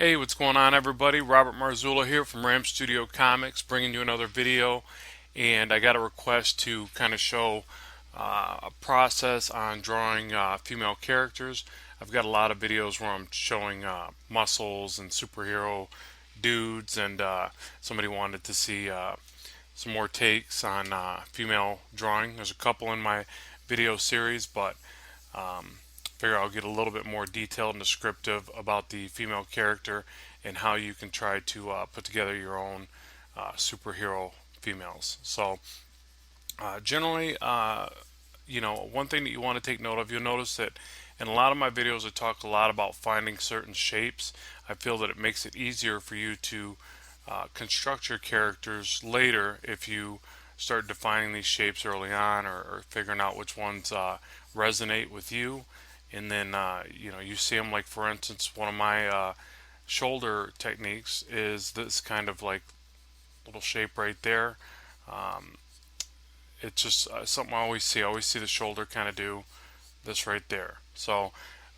Hey, what's going on, everybody? Robert Marzullo here from Ram Studio Comics, bringing you another video. And I got a request to kind of show a process on drawing female characters. I've got a lot of videos where I'm showing muscles and superhero dudes, and somebody wanted to see some more takes on female drawing. There's a couple in my video series, but figure I'll get a little bit more detailed and descriptive about the female character and how you can try to put together your own superhero females. So generally, one thing that you want to take note of, you'll notice that in a lot of my videos I talk a lot about finding certain shapes. I feel that it makes it easier for you to construct your characters later if you start defining these shapes early on, or figuring out which ones resonate with you. And then you see them, like for instance, one of my shoulder techniques is this kind of like little shape right there. Um, it's just something I always see. I always see the shoulder kind of do this right there. So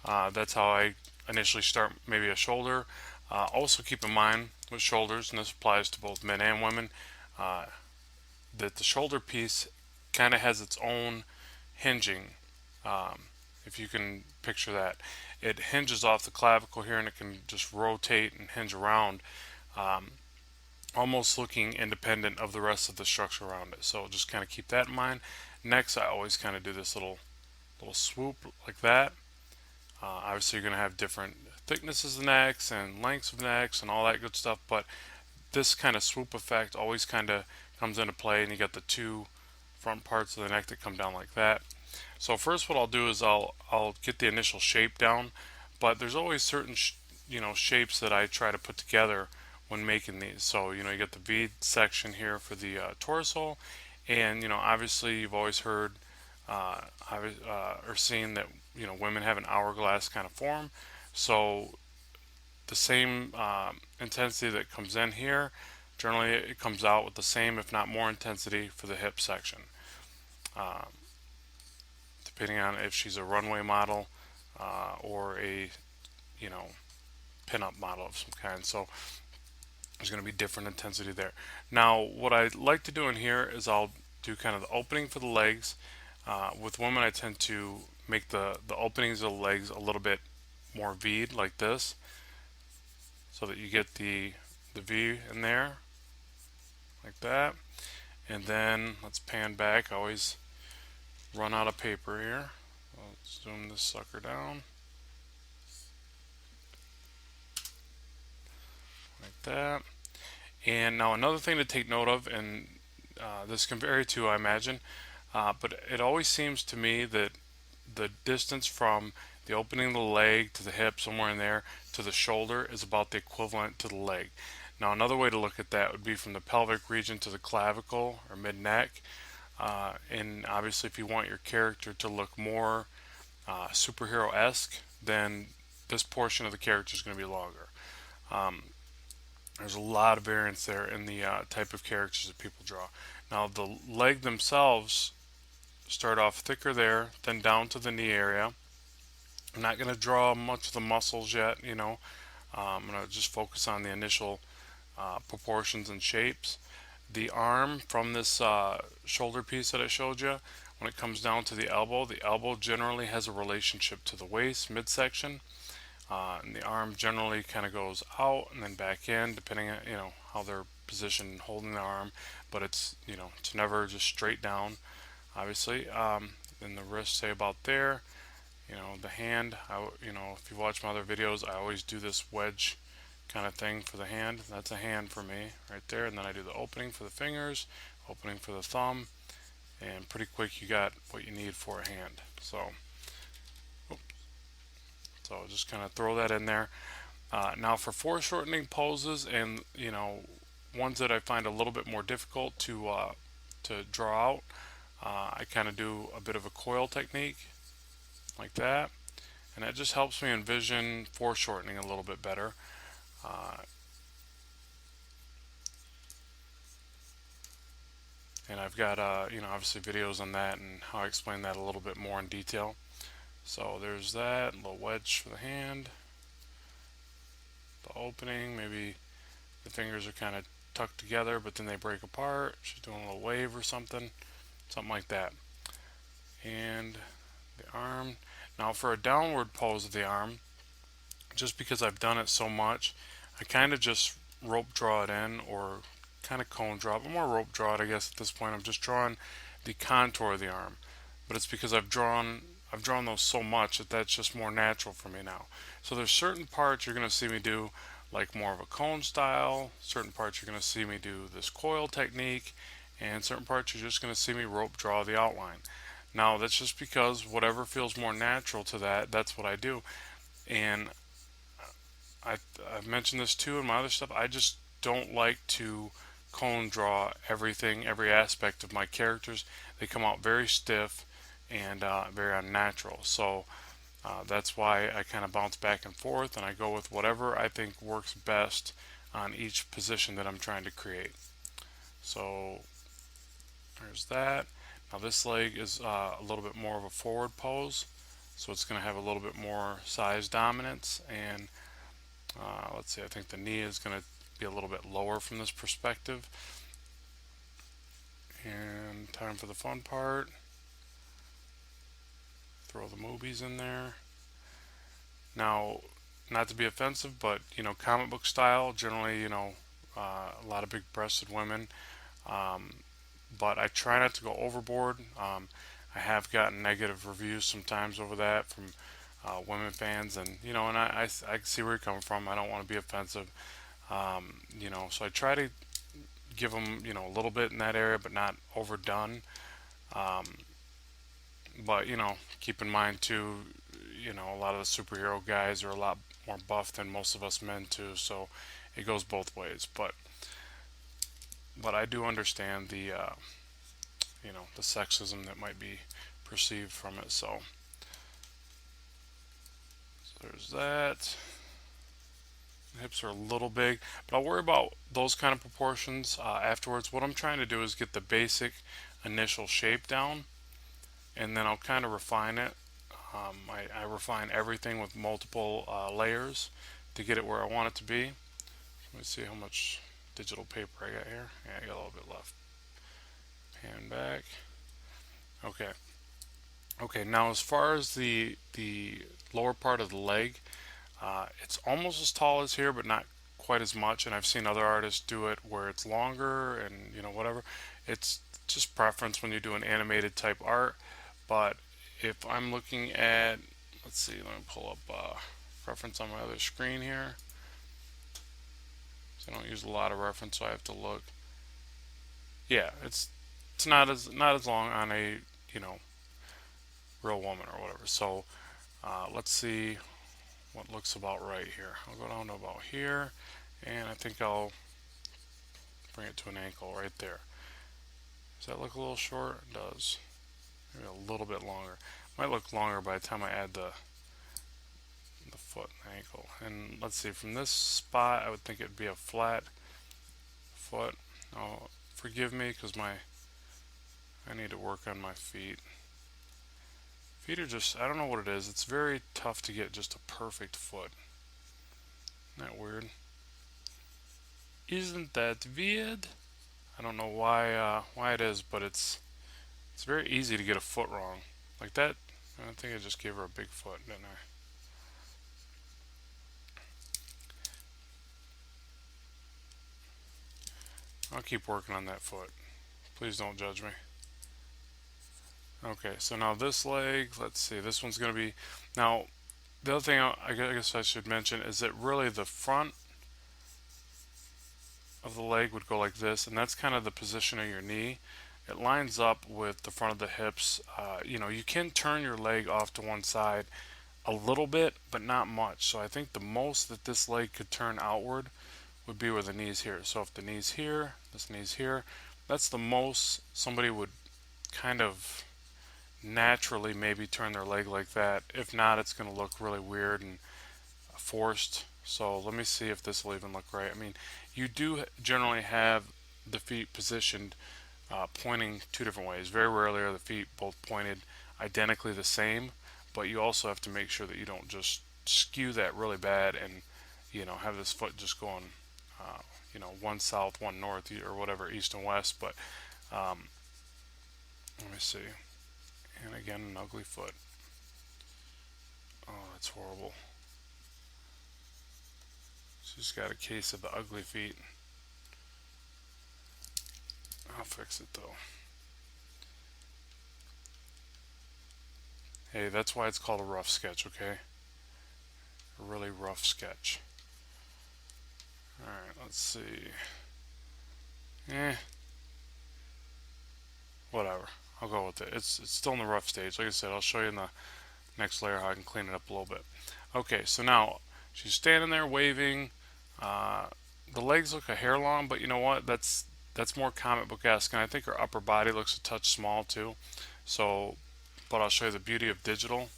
that's how I initially start maybe a shoulder. Also keep in mind with shoulders, and this applies to both men and women, uh, that the shoulder piece kind of has its own hinging. Um, if you can picture that, it hinges off the clavicle here, and it can just rotate and hinge around, um, almost looking independent of the rest of the structure around it. So just kind of keep that in mind. Next, I always kind of do this little swoop like that. Obviously, you're going to have different thicknesses of necks and lengths of necks and all that good stuff, but this kind of swoop effect always kind of comes into play, and you got the two front parts of the neck that come down like that. So first, what I'll do is I'll get the initial shape down, but there's always certain shapes that I try to put together when making these. So you get the V section here for the torso, and obviously you've always heard or seen that women have an hourglass kind of form. So the same intensity that comes in here, generally it comes out with the same, if not more, intensity for the hip section. Uh, Depending on if she's a runway model or a pinup model of some kind. So there's going to be different intensity there. Now, what I like to do in here is I'll do kind of the opening for the legs. With women, I tend to make the openings of the legs a little bit more V'd like this, so that you get the V in there like that. And then let's pan back. I always run out of paper here. Let's zoom this sucker down like that. And now another thing to take note of, and this can vary too, I imagine, but it always seems to me that the distance from the opening of the leg to the hip, somewhere in there, to the shoulder is about the equivalent to the leg. Now another way to look at that would be from the pelvic region to the clavicle or mid-neck. And obviously, if you want your character to look more superhero-esque, then this portion of the character is going to be longer. There's a lot of variance there in the type of characters that people draw. Now, the leg themselves start off thicker there, then down to the knee area. I'm not going to draw much of the muscles yet, I'm going to just focus on the initial proportions and shapes. The arm from this shoulder piece that I showed you, when it comes down to the elbow generally has a relationship to the waist midsection, and the arm generally kind of goes out and then back in, depending on how they're positioned holding the arm. But it's never just straight down, obviously. Then the wrist, say about there. The hand. If you watch my other videos, I always do this wedge kind of thing for the hand. That's a hand for me right there. And then I do the opening for the fingers, opening for the thumb, and pretty quick you got what you need for a hand. So just kind of throw that in there. Now for foreshortening poses, and ones that I find a little bit more difficult to draw out, I kind of do a bit of a coil technique like that, and that just helps me envision foreshortening a little bit better. And I've got obviously videos on that and how I explain that a little bit more in detail. So there's that little wedge for the hand, the opening. Maybe the fingers are kind of tucked together, but then they break apart. She's doing a little wave or something like that. And the arm. Now for a downward pose of the arm, just because I've done it so much, I kind of just rope draw it in, or kind of cone draw it. But more rope draw it, I guess, at this point. I'm just drawing the contour of the arm. But it's because I've drawn those so much that that's just more natural for me now. So there's certain parts you're going to see me do like more of a cone style, certain parts you're going to see me do this coil technique, and certain parts you're just going to see me rope draw the outline. Now that's just because whatever feels more natural to that, that's what I do. And I've mentioned this too in my other stuff. I just don't like to cone draw everything, every aspect of my characters. They come out very stiff and very unnatural. So that's why I kind of bounce back and forth, and I go with whatever I think works best on each position that I'm trying to create. So there's that. Now this leg is a little bit more of a forward pose, so it's going to have a little bit more size dominance, and let's see, I think the knee is going to be a little bit lower from this perspective. And time for the fun part. Throw the movies in there. Now, not to be offensive, but comic book style, generally, a lot of big-breasted women. But I try not to go overboard. I have gotten negative reviews sometimes over that from women fans, and and I see where you're coming from. I don't want to be offensive, so I try to give them a little bit in that area, but not overdone. But keep in mind too, a lot of the superhero guys are a lot more buff than most of us men too, so it goes both ways. But I do understand the the sexism that might be perceived from it. So there's that. The hips are a little big, but I'll worry about those kind of proportions afterwards. What I'm trying to do is get the basic initial shape down, and then I'll kind of refine it. I refine everything with multiple layers to get it where I want it to be. Let me see how much digital paper I got here. Yeah, I got a little bit left. Pan back. Okay. Okay, now as far as the lower part of the leg, it's almost as tall as here, but not quite as much. And I've seen other artists do it where it's longer, and whatever. It's just preference when you do an animated type art. But if I'm looking at, let's see, let me pull up reference on my other screen here. So I don't use a lot of reference, so I have to look. Yeah, it's not as long on a real woman or whatever. So let's see what looks about right here. I'll go down to about here, and I think I'll bring it to an ankle right there. Does that look a little short? It does. Maybe a little bit longer. Might look longer by the time I add the foot and ankle. And let's see, from this spot I would think it'd be a flat foot. Oh, forgive me because I need to work on my feet. Feet are just, I don't know what it is. It's very tough to get just a perfect foot. Isn't that weird? Isn't that weird? I don't know why it is, but it's very easy to get a foot wrong. Like that, I think I just gave her a big foot, didn't I? I'll keep working on that foot. Please don't judge me. Okay, so now this leg, let's see, this one's going to be, now the other thing I guess I should mention is that really the front of the leg would go like this, and that's kind of the position of your knee. It lines up with the front of the hips. You can turn your leg off to one side a little bit, but not much. So I think the most that this leg could turn outward would be where the knee's here. So if the knee's here, this knee's here, that's the most somebody would kind of naturally maybe turn their leg like that. If not, it's going to look really weird and forced. So let me see if this will even look right. I mean, you do generally have the feet positioned pointing two different ways. Very rarely are the feet both pointed identically the same, but you also have to make sure that you don't just skew that really bad and have this foot just going, one south, one north, or whatever, east and west. But let me see. And again, an ugly foot. Oh, that's horrible. She's got a case of the ugly feet. I'll fix it though. Hey, that's why it's called a rough sketch, okay? A really rough sketch. Alright, let's see. Whatever. I'll go with it. It's still in the rough stage. Like I said, I'll show you in the next layer how I can clean it up a little bit. Okay, so now she's standing there waving. The legs look a hair long, but you know what? That's more comic book-esque, and I think her upper body looks a touch small too. So, but I'll show you the beauty of digital.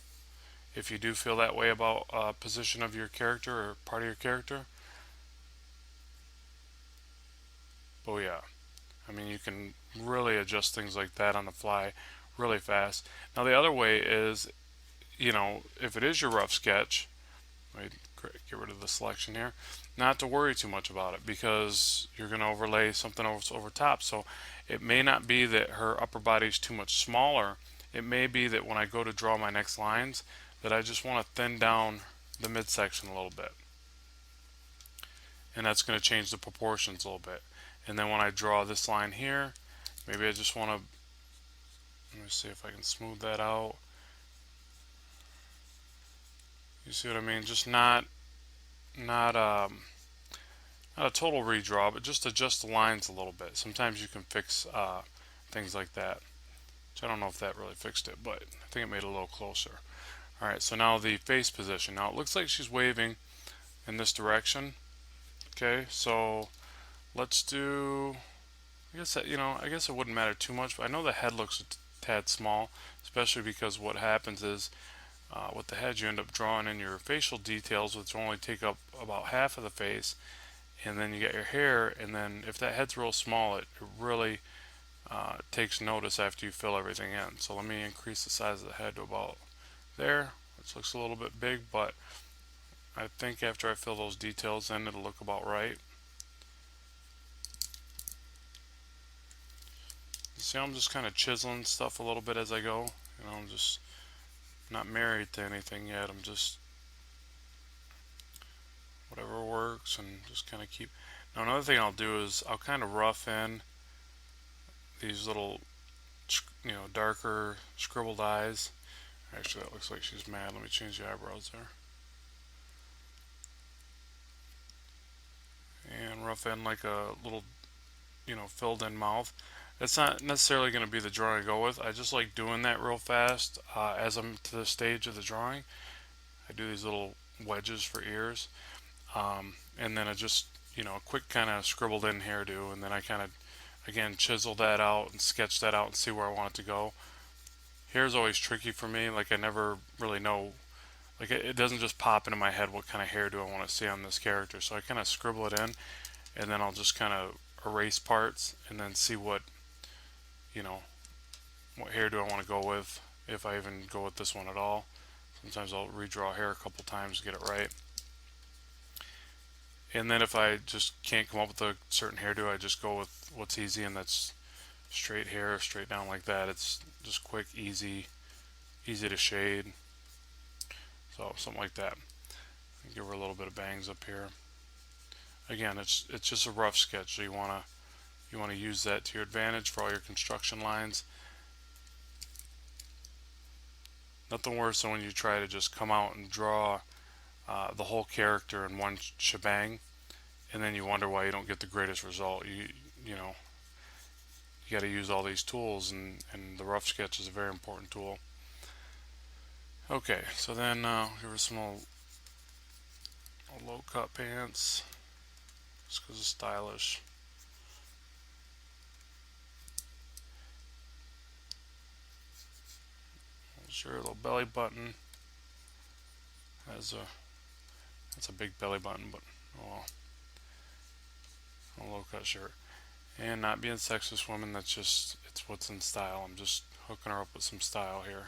If you do feel that way about position of your character or part of your character. Oh yeah. I mean, you can really adjust things like that on the fly really fast. Now the other way is, if it is your rough sketch, wait, get rid of the selection here, not to worry too much about it, because you're going to overlay something over top. So it may not be that her upper body is too much smaller. It may be that when I go to draw my next lines, that I just want to thin down the midsection a little bit. And that's going to change the proportions a little bit. And then when I draw this line here, maybe I just want to, let me see if I can smooth that out. You see what I mean? Just not a total redraw, but just adjust the lines a little bit. Sometimes you can fix things like that. Which I don't know if that really fixed it, but I think it made it a little closer. Alright, so now the face position. Now it looks like she's waving in this direction. Okay, so let's do, I guess it wouldn't matter too much, but I know the head looks a tad small, especially because what happens is with the head you end up drawing in your facial details, which only take up about half of the face, and then you get your hair, and then if that head's real small, it really takes notice after you fill everything in. So let me increase the size of the head to about there, which looks a little bit big, but I think after I fill those details in, it'll look about right. See, I'm just kind of chiseling stuff a little bit as I go. I'm just not married to anything yet. I'm just whatever works, and just kind of keep. Now another thing I'll do is I'll kind of rough in these little, darker scribbled eyes. Actually, that looks like she's mad. Let me change the eyebrows there. And rough in like a little, filled in mouth. It's not necessarily going to be the drawing I go with. I just like doing that real fast as I'm to the stage of the drawing. I do these little wedges for ears. And then I just, a quick kind of scribbled in hairdo, and then I kind of, again, chisel that out and sketch that out and see where I want it to go. Hair's always tricky for me. Like, I never really know, like, it doesn't just pop into my head what kind of hair do I want to see on this character. So I kind of scribble it in, and then I'll just kind of erase parts and then see what hair do I want to go with, if I even go with this one at all. Sometimes I'll redraw hair a couple times to get it right. And then if I just can't come up with a certain hairdo, I just go with what's easy, and that's straight hair, straight down like that. It's just quick, easy to shade. So something like that. Give her a little bit of bangs up here. Again, it's just a rough sketch, so you want to use that to your advantage for all your construction lines. Nothing worse than when you try to just come out and draw the whole character in one shebang, and then you wonder why you don't get the greatest result. You got to use all these tools, and the rough sketch is a very important tool. Okay, so then give her some low cut pants, just because it's stylish. Sure, a little belly button. That's a big belly button, but oh well. A low cut shirt. And not being sexist, women, it's what's in style. I'm just hooking her up with some style here.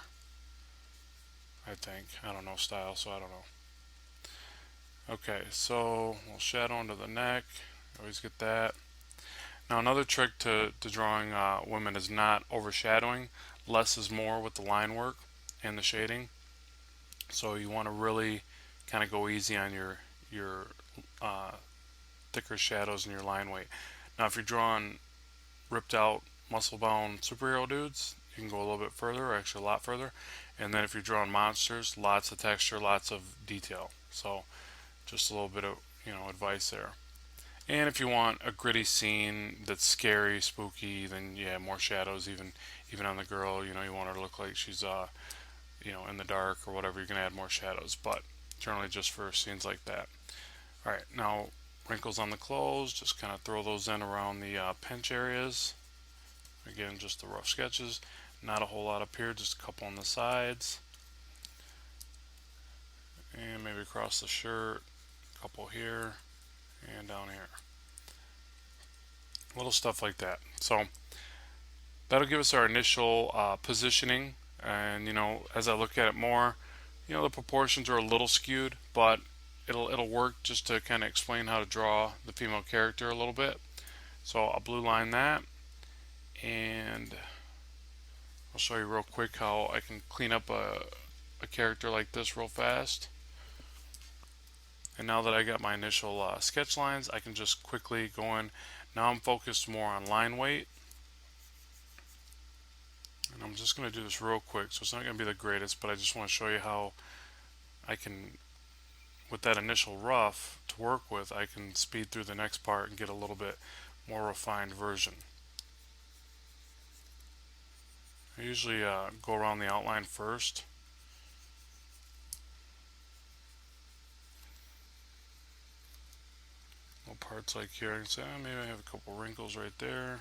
I think. I don't know style, so I don't know. Okay, so we'll shadow into the neck. Always get that. Now another trick to drawing women is not overshadowing. Less is more with the line work and the shading. So you want to really kind of go easy on your uh, thicker shadows and your line weight. Now if you're drawing ripped out muscle bound superhero dudes, you can go a little bit further, or actually a lot further. And then if you're drawing monsters, lots of texture, lots of detail. So just a little bit of advice there. And if you want a gritty scene that's scary, spooky, then yeah, more shadows. Even on the girl, you want her to look like she's in the dark or whatever. You're gonna add more shadows, but generally just for scenes like that. All right, now wrinkles on the clothes. Just kind of throw those in around the pinch areas. Again, just the rough sketches. Not a whole lot up here, just a couple on the sides, and maybe across the shirt. A couple here and down here. Little stuff like that. So that'll give us our initial positioning, and as I look at it more, the proportions are a little skewed, but it'll work just to kind of explain how to draw the female character a little bit. So I'll blue line that, and I'll show you real quick how I can clean up a character like this real fast. And now that I got my initial sketch lines, I can just quickly go in. Now I'm focused more on line weight. And I'm just going to do this real quick, so it's not going to be the greatest, but I just want to show you how I can, with that initial rough to work with, I can speed through the next part and get a little bit more refined version. I usually go around the outline first. Little parts like here, I can say, maybe I have a couple wrinkles right there.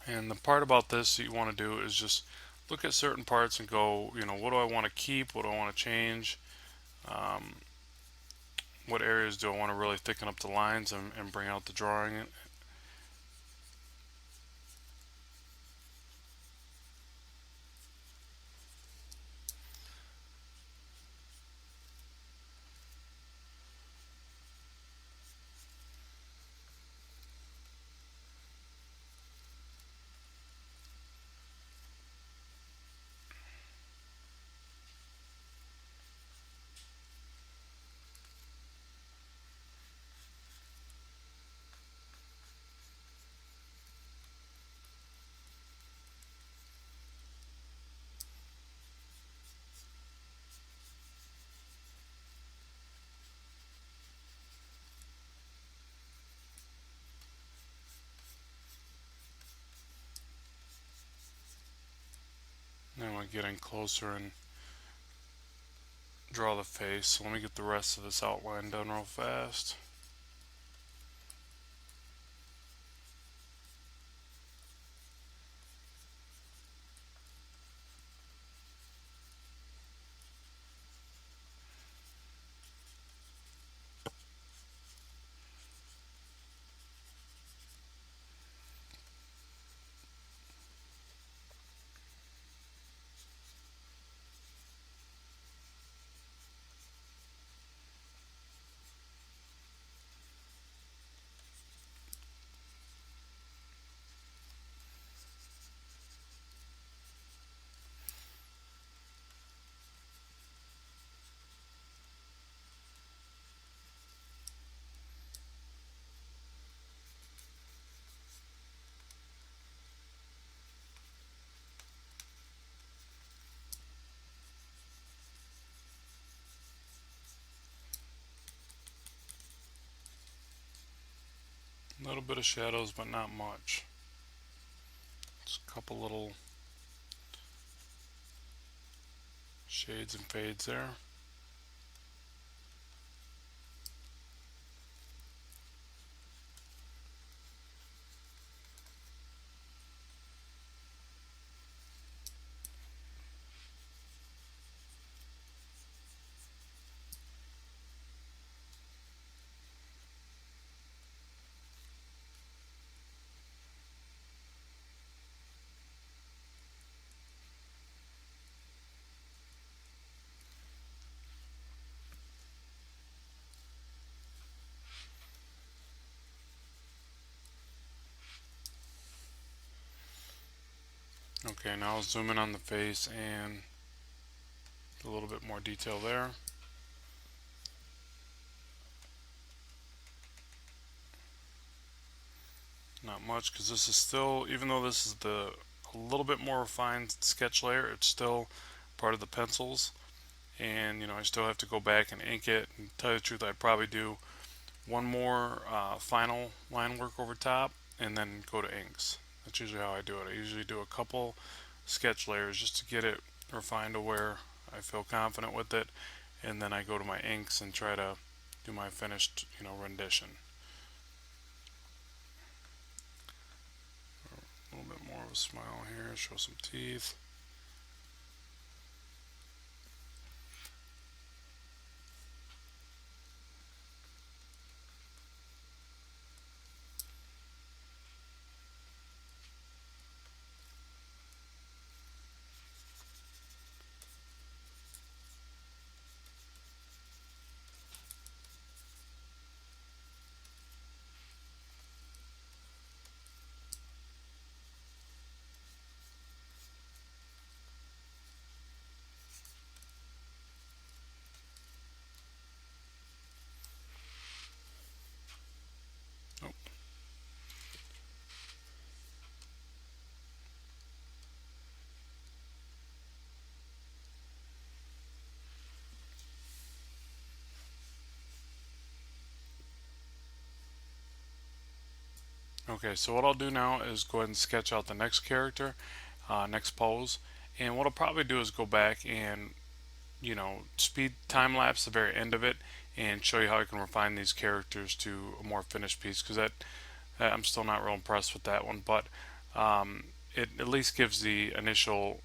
And the part about this that you want to do is just look at certain parts and go, what do I want to keep? What do I want to change? What areas do I want to really thicken up the lines and bring out the drawing? Then I get in closer and draw the face. So let me get the rest of this outline done real fast. A little bit of shadows, but not much. Just a couple little shades and fades there. Okay, now I'll zoom in on the face and a little bit more detail there. Not much, because this is still, even though this is a little bit more refined sketch layer, it's still part of the pencils. And I still have to go back and ink it. And tell you the truth, I'd probably do one more final line work over top and then go to inks. That's usually how I do it. I usually do a couple sketch layers just to get it refined to where I feel confident with it, and then I go to my inks and try to do my finished rendition. A little bit more of a smile here, show some teeth. Oh. Okay, so what I'll do now is go ahead and sketch out the next character, next pose, and what I'll probably do is go back and speed time lapse the very end of it and show you how I can refine these characters to a more finished piece, because that I'm still not real impressed with that one, but it at least gives the initial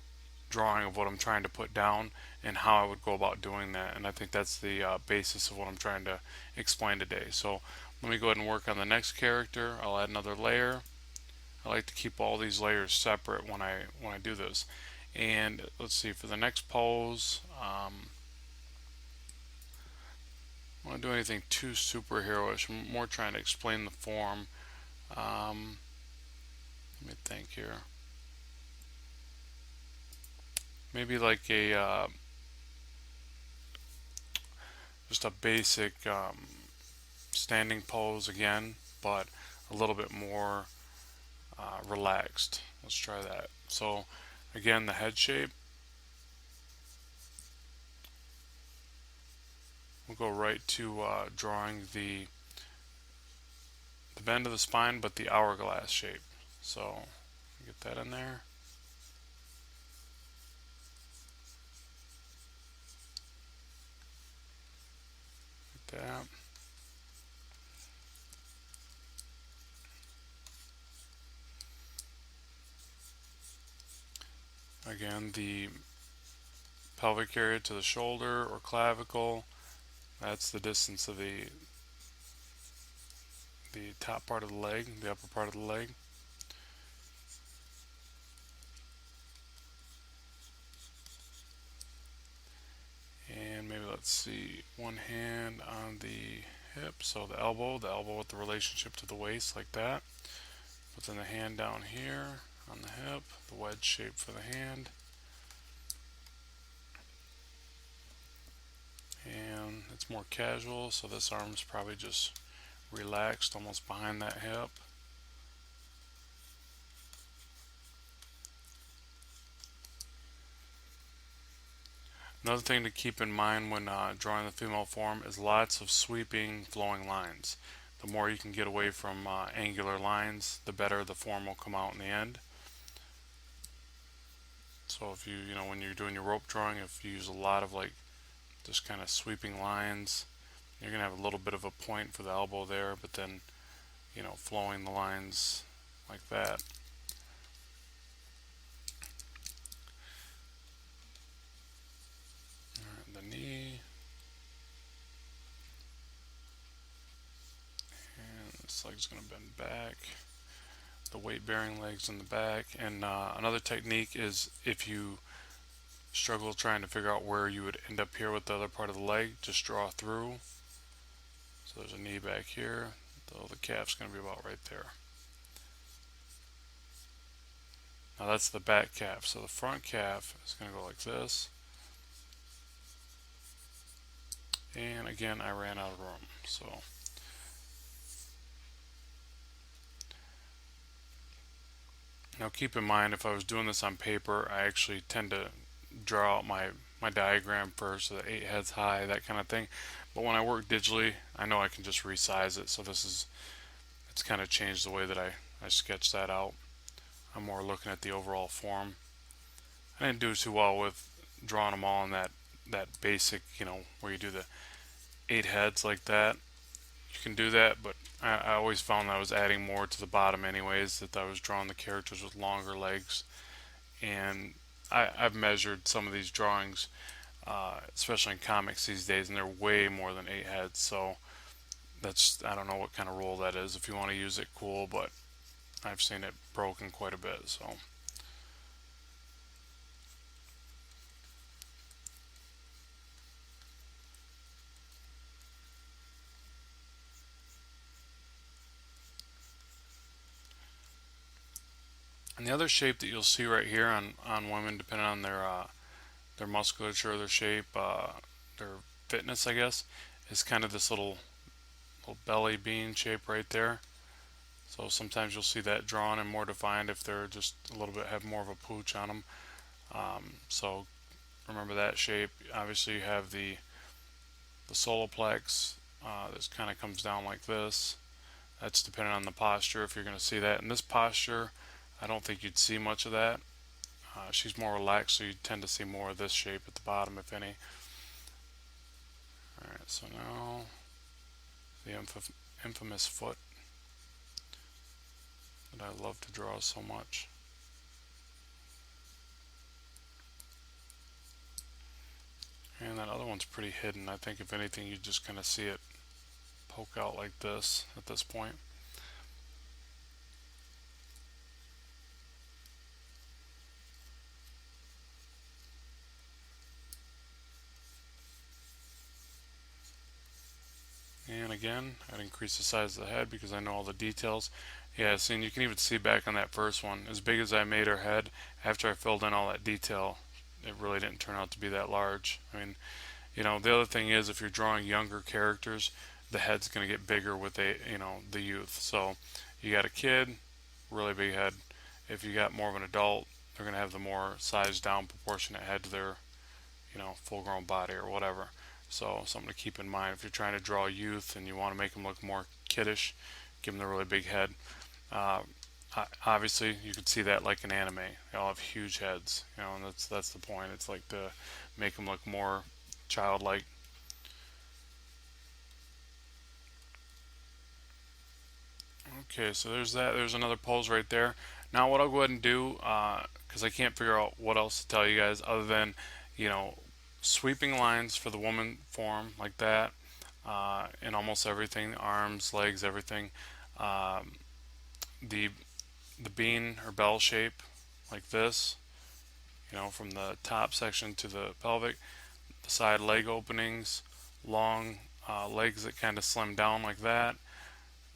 drawing of what I'm trying to put down and how I would go about doing that, and I think that's the basis of what I'm trying to explain today. So let me go ahead and work on the next character. I'll add another layer. I like to keep all these layers separate when I do this. And let's see, for the next pose, I don't want to do anything too superheroish. I'm more trying to explain the form. Let me think here. Maybe like a just a basic standing pose again, but a little bit more relaxed. Let's try that. So again, the head shape. We'll go right to drawing the bend of the spine, but the hourglass shape. So get that in there. Like that. Again, the pelvic area to the shoulder or clavicle, that's the distance of the top part of the leg, the upper part of the leg. And maybe let's see, one hand on the hip, so the elbow with the relationship to the waist, like that. But then the hand down here on the hip, the wedge shape for the hand. And it's more casual, so this arm's probably just relaxed almost behind that hip. Another thing to keep in mind when drawing the female form is lots of sweeping, flowing lines. The more you can get away from angular lines, the better the form will come out in the end. So if when you're doing your rope drawing, if you use a lot of like just kind of sweeping lines, you're going to have a little bit of a point for the elbow there, but then, flowing the lines like that. Alright, the knee. And this leg's going to bend back. The weight bearing legs in the back. And another technique is if you struggle trying to figure out where you would end up here with the other part of the leg, just draw through. So there's a knee back here, though the calf's going to be about right there. Now that's the back calf. So the front calf is going to go like this. And again, I ran out of room. So now keep in mind, if I was doing this on paper, I actually tend to draw out my diagram first, so the 8 heads high, that kind of thing. But when I work digitally, I know I can just resize it. So it's kind of changed the way that I sketch that out. I'm more looking at the overall form. I didn't do too well with drawing them all in that basic, where you do the 8 heads like that. You can do that, but I always found that I was adding more to the bottom anyways, that I was drawing the characters with longer legs. And I've measured some of these drawings, especially in comics these days, and they're way more than 8 heads. So I don't know what kind of rule that is. If you want to use it, cool, but I've seen it broken quite a bit. So and the other shape that you'll see right here on women, depending on their musculature, their shape, their fitness, I guess, is kind of this little belly bean shape right there. So sometimes you'll see that drawn and more defined if they're just a little bit have more of a pooch on them. So remember that shape. Obviously you have the soloplex. This kind of comes down like this. That's depending on the posture, if you're going to see that. In this posture, I don't think you'd see much of that. She's more relaxed, so you tend to see more of this shape at the bottom, if any. Alright, so now the infamous foot that I love to draw so much. And that other one's pretty hidden. I think if anything, you just kind of see it poke out like this at this point. And again, I'd increase the size of the head because I know all the details. Yeah, see, and you can even see back on that first one, as big as I made her head, after I filled in all that detail, it really didn't turn out to be that large. I mean, the other thing is, if you're drawing younger characters, the head's going to get bigger with the youth. So you got a kid, really big head. If you got more of an adult, they're going to have the more sized down proportionate head to their full grown body or whatever. So something to keep in mind if you're trying to draw youth and you want to make them look more kiddish, give them the really big head. Uh, Obviously, you could see that like in anime. They all have huge heads, and that's the point. It's like to make them look more childlike. Okay, so there's that. There's another pose right there. Now what I'll go ahead and do, because I can't figure out what else to tell you guys other than, you know, sweeping lines for the woman form like that, in almost everything, arms, legs, everything. Um, the the bean or bell shape like this, from the top section to the pelvic, the side leg openings, long legs that kind of slim down like that.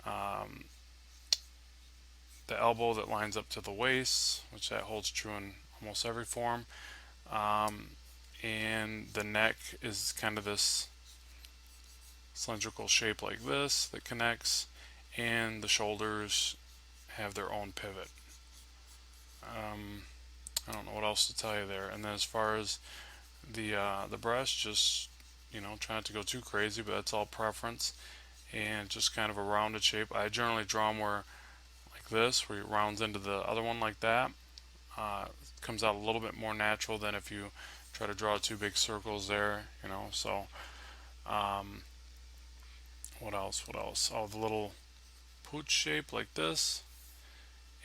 Um, the elbow that lines up to the waist, which that holds true in almost every form. Um, and the neck is kind of this cylindrical shape like this that connects, and the shoulders have their own pivot. Um, I don't know what else to tell you there. And then as far as the breast, just try not to go too crazy, but that's all preference. And just kind of a rounded shape. I generally draw them where like this, where it rounds into the other one like that. Comes out a little bit more natural than if you try to draw two big circles there. So um, what else? What else? Oh, the little pooch shape like this.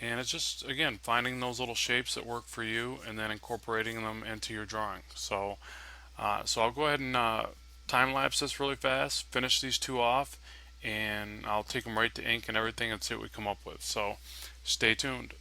And it's just, again, finding those little shapes that work for you and then incorporating them into your drawing. So I'll go ahead and time lapse this really fast, finish these two off, and I'll take them right to ink and everything and see what we come up with. So stay tuned.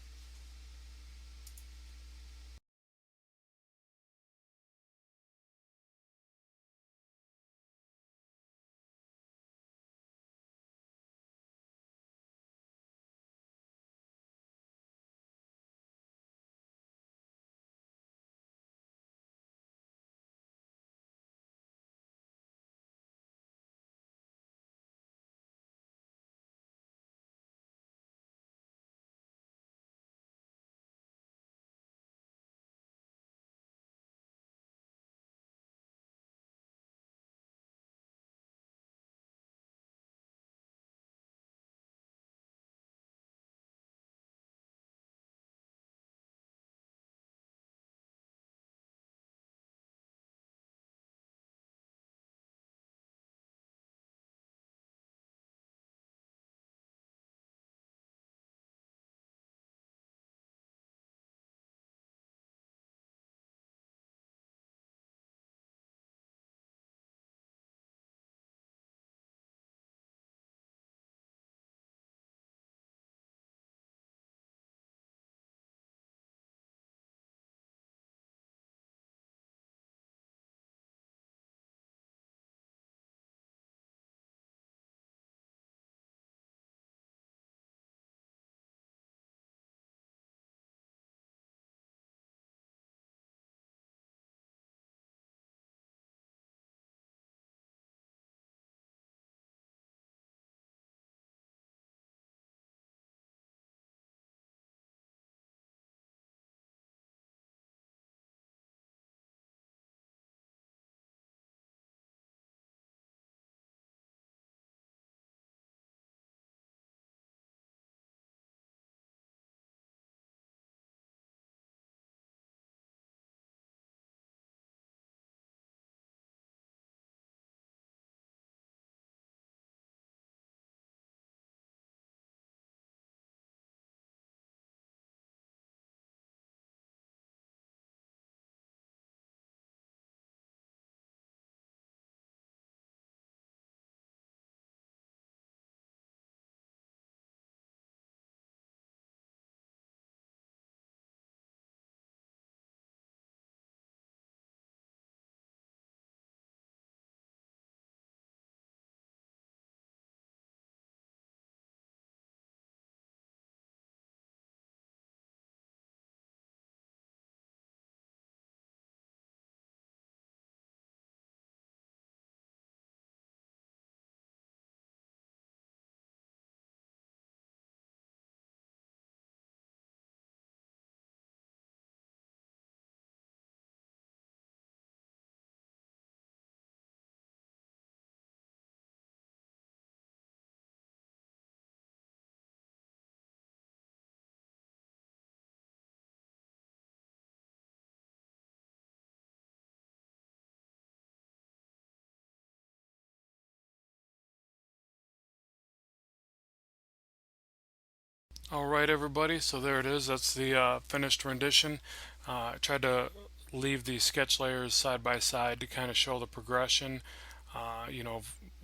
Alright everybody, so there it is. That's the finished rendition. I tried to leave the sketch layers side by side to kind of show the progression,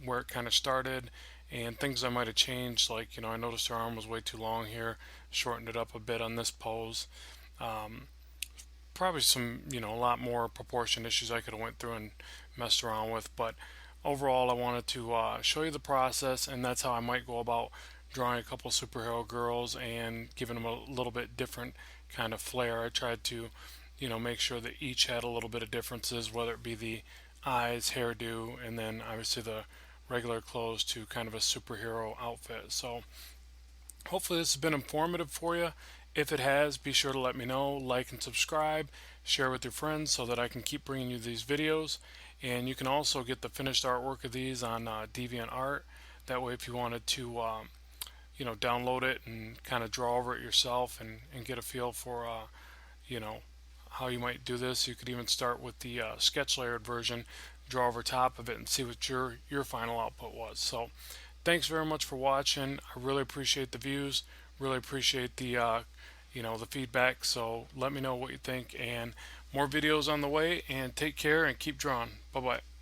where it kind of started and things I might have changed. Like, I noticed her arm was way too long here, shortened it up a bit on this pose. Um, Probably some, a lot more proportion issues I could have went through and messed around with, but overall I wanted to show you the process, and that's how I might go about drawing a couple superhero girls and giving them a little bit different kind of flair. I tried to, make sure that each had a little bit of differences, whether it be the eyes, hairdo, and then obviously the regular clothes to kind of a superhero outfit. So hopefully this has been informative for you. If it has, be sure to let me know, like and subscribe, share with your friends so that I can keep bringing you these videos. And you can also get the finished artwork of these on DeviantArt. That way if you wanted to download it and kind of draw over it yourself and get a feel for you know how you might do this, you could even start with the sketch layered version, draw over top of it, and see what your final output was. So thanks very much for watching. I really appreciate the views, really appreciate the feedback. So let me know what you think, and more videos on the way, and take care and keep drawing. Bye bye.